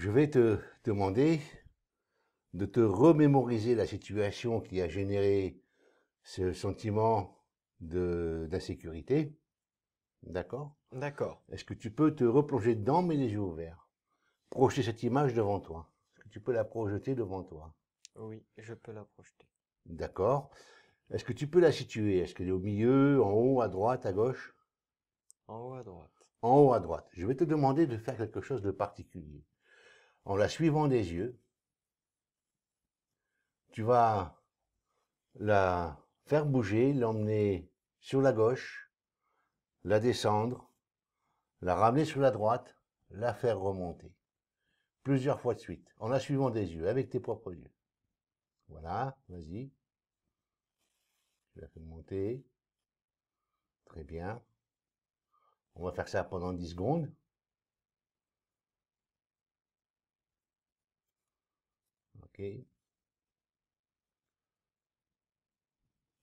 Je vais te demander de te remémoriser la situation qui a généré ce sentiment d'insécurité. D'accord? D'accord. Est-ce que tu peux te replonger dedans, mais les yeux ouverts? Projeter cette image devant toi. Est-ce que tu peux la projeter devant toi? Oui, je peux la projeter. D'accord. Est-ce que tu peux la situer? Est-ce qu'elle est au milieu, en haut, à droite, à gauche? En haut à droite. En haut, à droite. Je vais te demander de faire quelque chose de particulier. En la suivant des yeux, tu vas la faire bouger, l'emmener sur la gauche, la descendre, la ramener sur la droite, la faire remonter. Plusieurs fois de suite, en la suivant des yeux, avec tes propres yeux. Voilà, vas-y. Tu la fais monter. Très bien. On va faire ça pendant 10 secondes. Ok.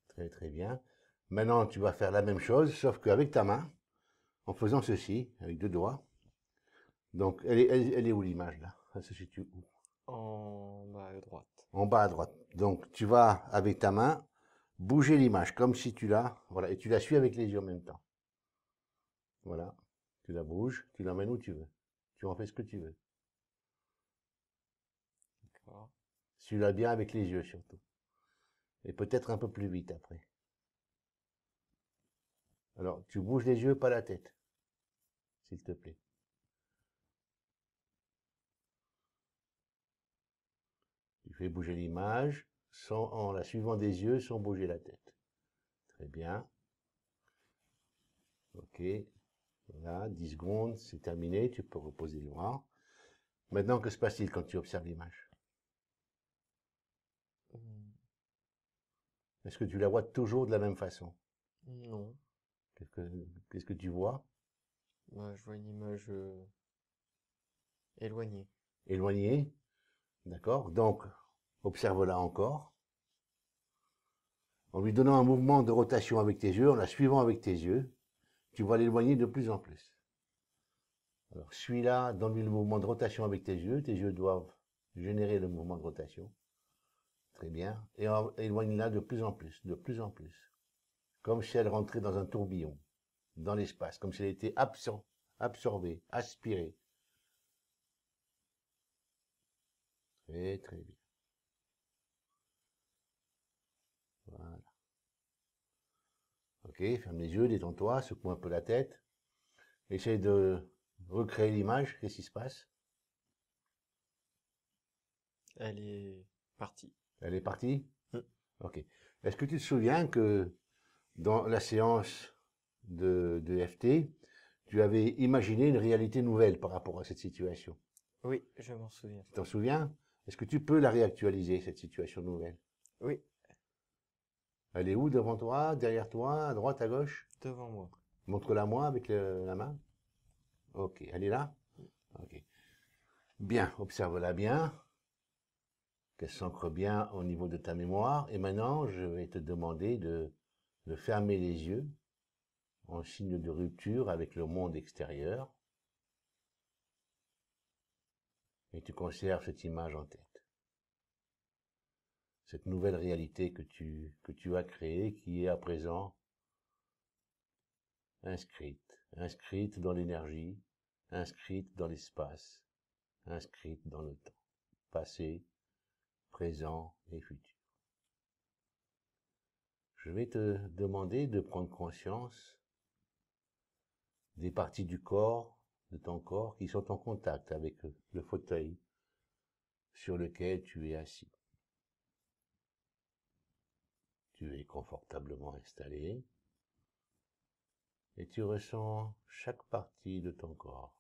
Très très bien. Maintenant, tu vas faire la même chose, sauf qu'avec ta main, en faisant ceci, avec deux doigts. Donc, elle est où l'image là? Elle se situe où? En bas à droite. En bas à droite. Donc, tu vas, avec ta main, bouger l'image, comme si tu l'as, voilà, et tu la suis avec les yeux en même temps. Voilà. Tu la bouges, tu l'emmènes où tu veux. Tu en fais ce que tu veux. D'accord. Suis-la bien avec les yeux surtout. Et peut-être un peu plus vite après. Alors, tu bouges les yeux, pas la tête, s'il te plaît. Tu fais bouger l'image en la suivant des yeux sans bouger la tête. Très bien. Ok. Voilà, 10 secondes, c'est terminé. Tu peux reposer le bras. Maintenant, que se passe-t-il quand tu observes l'image? Hmm, Est-ce que tu la vois toujours de la même façon? Non. Qu'est-ce que, qu'est-ce que tu vois? Bah, je vois une image éloignée. Éloignée? D'accord? Donc, observe-la encore. En lui donnant un mouvement de rotation avec tes yeux, en la suivant avec tes yeux, tu vas l'éloigner de plus en plus. Alors, suis-la, donne-lui le mouvement de rotation avec tes yeux doivent générer le mouvement de rotation. Très bien. Et éloigne-la de plus en plus, de plus en plus. Comme si elle rentrait dans un tourbillon, dans l'espace, comme si elle était absorbée, aspirée. Très, très bien. Voilà. Ok, ferme les yeux, détends-toi, secoue un peu la tête. Essaye de recréer l'image. Qu'est-ce qui se passe? Elle est partie. Elle est partie? Hmm. Ok. Est-ce que tu te souviens que dans la séance de FT, tu avais imaginé une réalité nouvelle par rapport à cette situation? Oui, je m'en souviens. Tu t'en souviens? Est-ce que tu peux la réactualiser, cette situation nouvelle? Oui, Elle est où devant toi, derrière toi, à droite, à gauche? devant moi. Montre-la moi avec la main. Ok, elle est là? Ok. Bien, observe-la bien, qu'elle s'ancre bien au niveau de ta mémoire. Et maintenant, je vais te demander de fermer les yeux en signe de rupture avec le monde extérieur. Et tu conserves cette image en tête. Cette nouvelle réalité que tu as créée, qui est à présent inscrite dans l'énergie, inscrite dans l'espace, inscrite dans le temps, passé, présent et futur. Je vais te demander de prendre conscience des parties du corps, de ton corps, qui sont en contact avec le fauteuil sur lequel tu es assis. Tu es confortablement installé et tu ressens chaque partie de ton corps.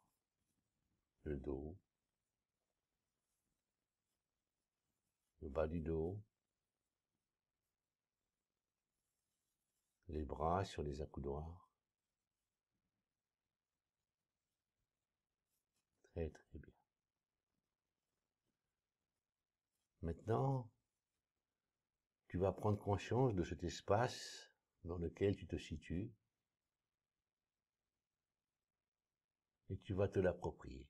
Le dos, le bas du dos, les bras sur les accoudoirs. Très très bien. Maintenant, tu vas prendre conscience de cet espace dans lequel tu te situes et tu vas te l'approprier.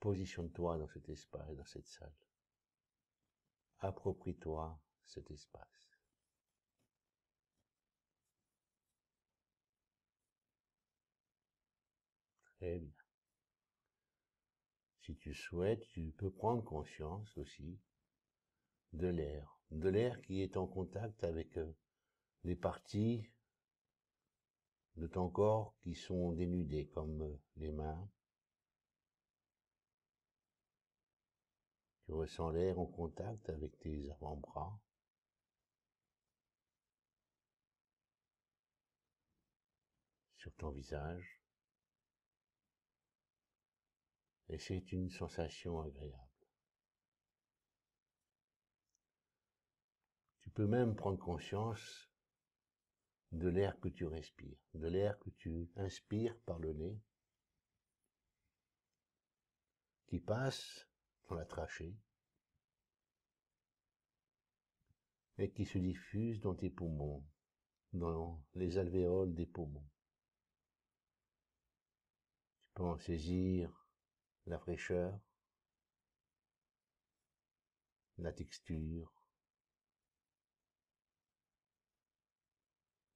Positionne-toi dans cet espace, dans cette salle. Approprie-toi cet espace. Très bien. Si tu souhaites, tu peux prendre conscience aussi de l'air qui est en contact avec les parties de ton corps qui sont dénudées, comme les mains. Tu ressens l'air en contact avec tes avant-bras. Sur ton visage. Et c'est une sensation agréable. Tu peux même prendre conscience de l'air que tu respires, de l'air que tu inspires par le nez, qui passe dans la trachée et qui se diffuse dans tes poumons, dans les alvéoles des poumons. Tu peux en saisir la fraîcheur, la texture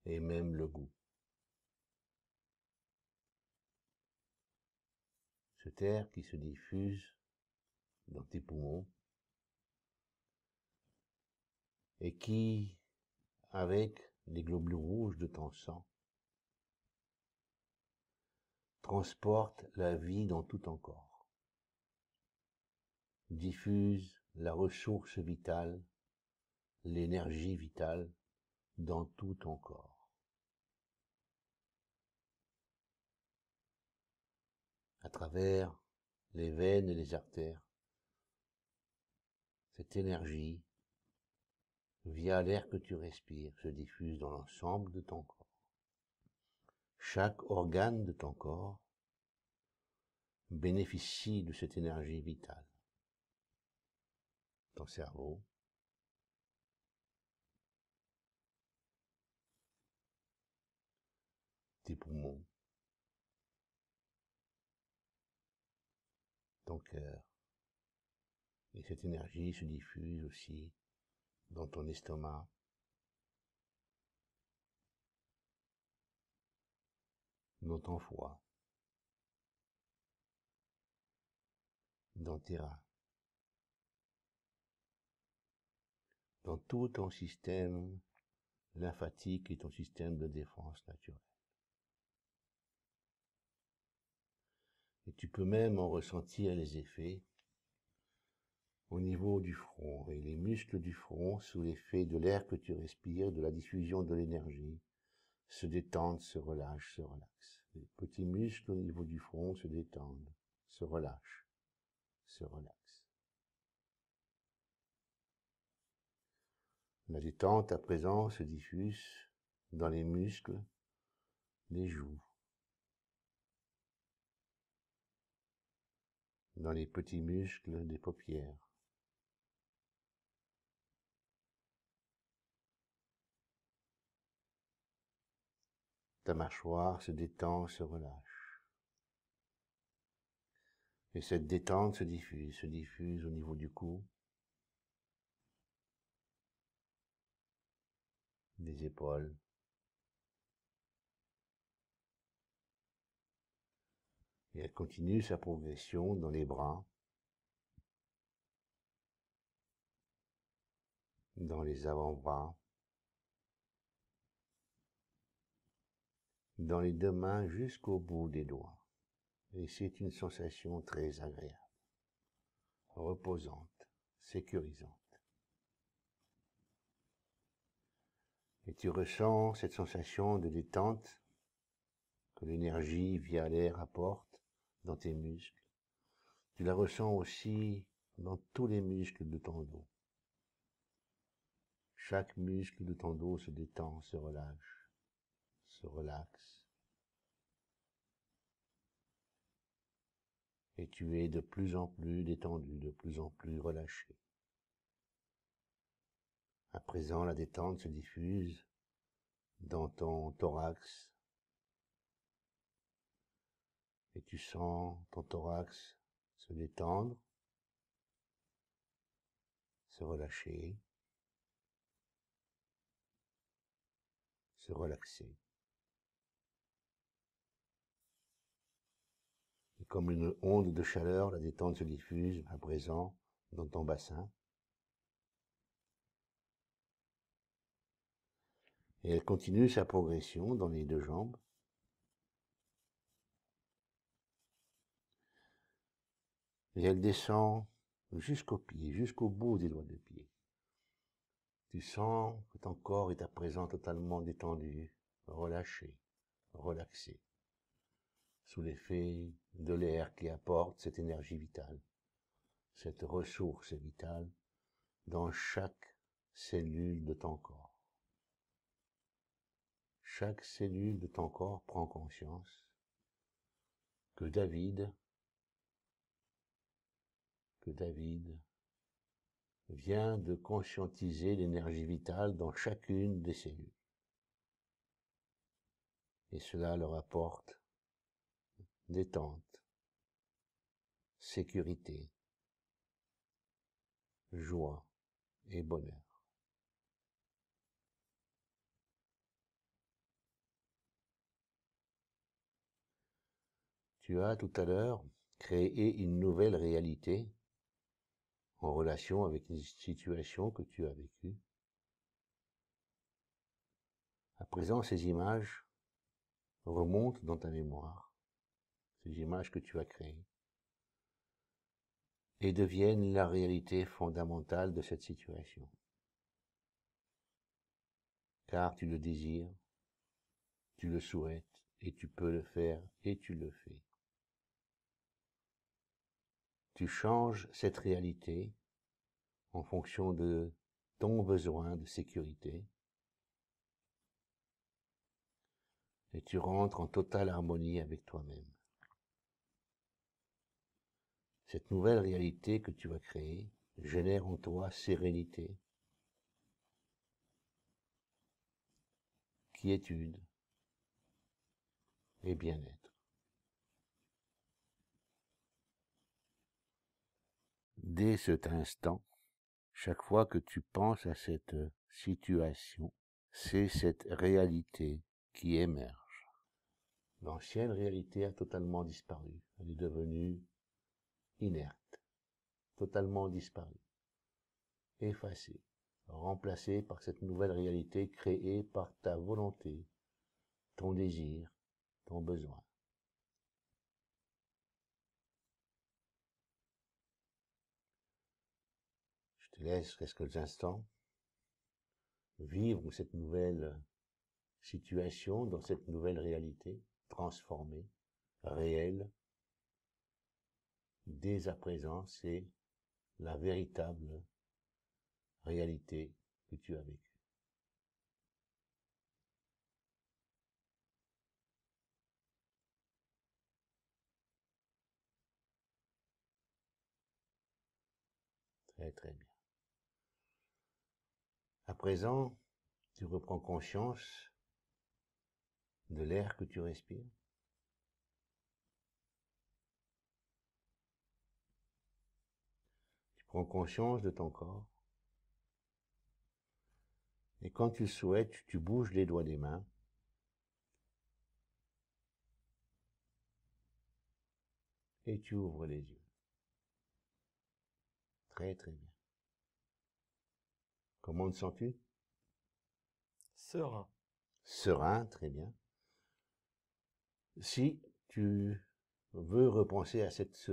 et même le goût. Cet air qui se diffuse dans tes poumons et qui, avec les globules rouges de ton sang, transporte la vie dans tout ton corps, diffuse la ressource vitale, l'énergie vitale dans tout ton corps. À travers les veines et les artères, cette énergie, via l'air que tu respires, se diffuse dans l'ensemble de ton corps. Chaque organe de ton corps bénéficie de cette énergie vitale. Ton cerveau, tes poumons, ton cœur. Et cette énergie se diffuse aussi dans ton estomac, dans ton foie, dans tes reins, dans tout ton système lymphatique et ton système de défense naturelle. Et tu peux même en ressentir les effets au niveau du front. Et les muscles du front, sous l'effet de l'air que tu respires, de la diffusion de l'énergie, se détendent, se relâchent, se relaxent. Les petits muscles au niveau du front se détendent, se relâchent, se relaxent. La détente à présent se diffuse dans les muscles des joues, dans les petits muscles des paupières, ta mâchoire se détend, se relâche. Et cette détente se diffuse au niveau du cou, des épaules, et elle continue sa progression dans les bras, dans les avant-bras, dans les deux mains jusqu'au bout des doigts. Et c'est une sensation très agréable, reposante, sécurisante. Et tu ressens cette sensation de détente que l'énergie via l'air apporte dans tes muscles. Tu la ressens aussi dans tous les muscles de ton dos. Chaque muscle de ton dos se détend, se relâche, se relaxe. Et tu es de plus en plus détendu, de plus en plus relâché. À présent, la détente se diffuse dans ton thorax. Et tu sens ton thorax se détendre, se relâcher, se relaxer. Et comme une onde de chaleur, la détente se diffuse à présent dans ton bassin. Et elle continue sa progression dans les deux jambes. Et elle descend jusqu'aux pieds, jusqu'au bout des doigts de pied. Tu sens que ton corps est à présent totalement détendu, relâché, relaxé, sous l'effet de l'air qui apporte cette énergie vitale, cette ressource vitale dans chaque cellule de ton corps. Chaque cellule de ton corps prend conscience que David vient de conscientiser l'énergie vitale dans chacune des cellules. Et cela leur apporte détente, sécurité, joie et bonheur. Tu as tout à l'heure créé une nouvelle réalité en relation avec une situation que tu as vécue. À présent, ces images remontent dans ta mémoire, ces images que tu as créées, et deviennent la réalité fondamentale de cette situation. Car tu le désires, tu le souhaites, et tu peux le faire, et tu le fais. Tu changes cette réalité en fonction de ton besoin de sécurité, et tu rentres en totale harmonie avec toi-même. Cette nouvelle réalité que tu as créée génère en toi sérénité, quiétude et bien-être. Dès cet instant, chaque fois que tu penses à cette situation, c'est cette réalité qui émerge. L'ancienne réalité a totalement disparu. Elle est devenue inerte, totalement disparue, effacée, remplacée par cette nouvelle réalité créée par ta volonté, ton désir, ton besoin. Je te laisse quelques instants vivre cette nouvelle situation dans cette nouvelle réalité transformée, réelle. Dès à présent, c'est la véritable réalité que tu as vécue. Très très bien. À présent, tu reprends conscience de l'air que tu respires. Tu prends conscience de ton corps. Et quand tu le souhaites, tu bouges les doigts des mains. Et tu ouvres les yeux. Très très bien. Comment te sens-tu? Serein. Serein, très bien. Si tu veux repenser à cette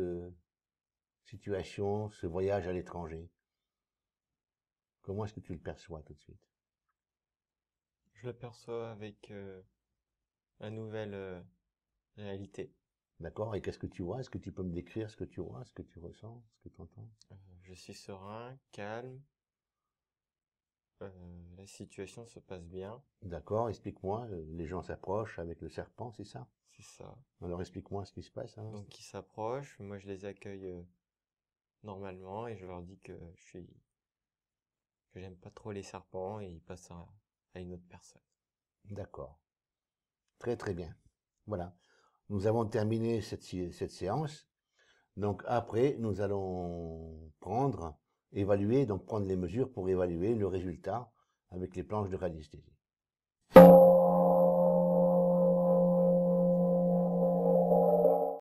situation, ce voyage à l'étranger, comment est-ce que tu le perçois tout de suite? Je le perçois avec la nouvelle réalité. D'accord? Et qu'est-ce que tu vois? Est-ce que tu peux me décrire ce que tu vois, ce que tu ressens, ce que tu entends? Je suis serein, calme. La situation se passe bien. D'accord, explique-moi. Les gens s'approchent avec le serpent, c'est ça? C'est ça. Alors explique-moi ce qui se passe. Hein. Donc ils s'approchent, moi je les accueille normalement et je leur dis que j'aime pas trop les serpents et ils passent à une autre personne. D'accord. Très très bien. Voilà. Nous avons terminé cette séance. Donc après, nous allons évaluer, donc prendre les mesures pour évaluer le résultat avec les planches de radiesthésie.